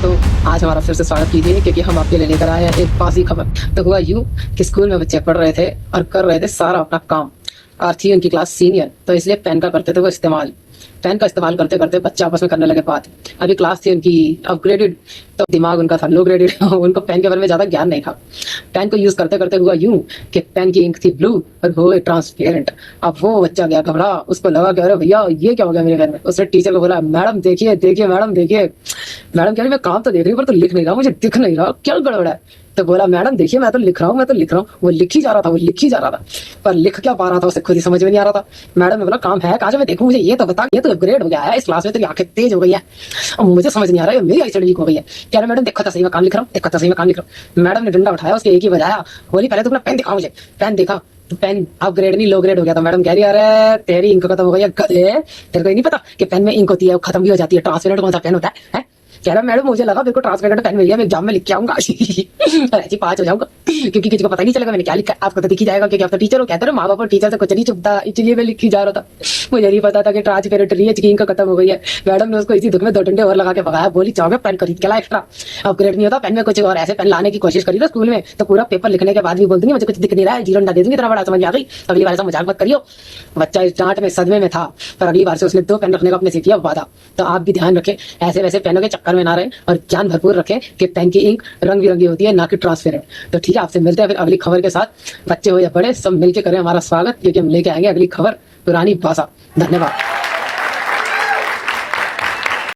दोस्तों, आज हमारा फिर से स्वागत कीजिए क्योंकि हम आपके लिए लेकर आए हैं एक बासी खबर। तो हुआ यूं कि स्कूल में बच्चे पढ़ रहे थे और कर रहे थे सारा अपना काम और थी उनकी क्लास सीनियर, तो इसलिए पेन का करते थे वो इस्तेमाल। पेन का इस्तेमाल करते करते बच्चे आपस में करने लगे बात। अभी क्लास थी उनकी अपग्रेडेड, तो दिमाग उनका था लो ग्रेडेड उनको पेन के बारे में ज्यादा ज्ञान नहीं था। पेन को यूज करते करते हुआ यूं कि पेन की इंक थी ब्लू और वो ट्रांसपेरेंट। अब वो बच्चा गया घबरा, उसको लगा कि अरे भैया ये क्या हो गया मेरे घर में। उसने टीचर को बोला, मैडम देखिए देखिए मैडम देखिए। मैडम कह रही मैं काम तो देख रही हूँ पर तो लिख नहीं रहा, मुझे दिख नहीं रहा, क्या गड़बड़ है। तो बोला, मैडम देखिए मैं तो लिख रहा हूँ, मैं तो लिख रहा हूँ। वो लिख ही जा रहा था, वो लिख ही जा रहा था, पर लिख क्या पा रहा था उसे खुद ही समझ में नहीं आ रहा था। मैडम ने बोला, काम है कहाँ, मैं देखूं, मुझे ये तो बता, ये तो अपग्रेड हो गया है इस क्लास में, तेरी आंखें तेज हो गई है और मुझे समझ नहीं आ रहा है, मेरी आईसाइट वीक हो गई है। कह रहे मैडम देखो तो सही मैं काम लिख रहा हूँ, देखो तो सही मैं काम लिख रहा हूँ। मैडम ने डंडा उठाया, उसके एक ही बजाया, बोली पहले तो अपना पेन दिखाओ मुझे। पेन देखा तो पेन अपग्रेड नहीं लो ग्रेड हो गया था। मैडम कह रही अरे तेरी इंक खत्म हो गई है गधे, तेरे को नहीं पता कि पेन में इंक होती है, वो खत्म भी हो जाती है। ट्रांसपेरेंट कौन सा पेन होता है? कह रहा मैडम मुझे लगा मेरे को ट्रांसपेरेंट पेन मिल गया, मैं एग्जाम में लिख के आऊंगा ऐसी पास हो जाऊंगा क्योंकि किसी को पता नहीं चलेगा मैंने क्या लिखा। आपको तो दिख ही जाएगा क्योंकि आप तो टीचर हो। कहते रहे माँ बाप और टीचर से कुछ नहीं चुपता, इसलिए मैं लिख ही जा रहा था। मुझे नहीं पता था कि ट्रांसपेरेंट नहीं है, की इंक खत्म हो गई है। मैडम ने उसको इसी दुख में 2 डंडे और लगा के भगाया, बोली चाहोगे पेन खरीद के ला एक्स्ट्रा, अपग्रेड नहीं होता पेन में कुछ और। ऐसे पेन लाने की कोशिश करी ना स्कूल में तो पूरा पेपर लिखने के बाद भी बोल दूंगी मुझे कुछ दिख नहीं रहा है, 0 डंडा दे दूंगी, तेरा बड़ा समझ आ गई, अगली बार ऐसा मजाक मत करियो। बच्चा इस डांट में सदमे में था, पर अगली बार से उसने 2 पेन रखने का अपने से किया वादा। तो आप भी ध्यान रखें, ऐसे वैसे पेनों के चक्कर में ना रहे और ज्ञान भरपूर रखें कि पेन की इंक रंग बिरंगी होती है ना कि ट्रांसपेरेंट। तो ठीक है, आपसे मिलते हैं फिर अगली खबर के साथ। बच्चे हो या बड़े सब मिलकर करें हमारा स्वागत क्योंकि हम लेके आएंगे अगली खबर पुरानी भाषा। धन्यवाद।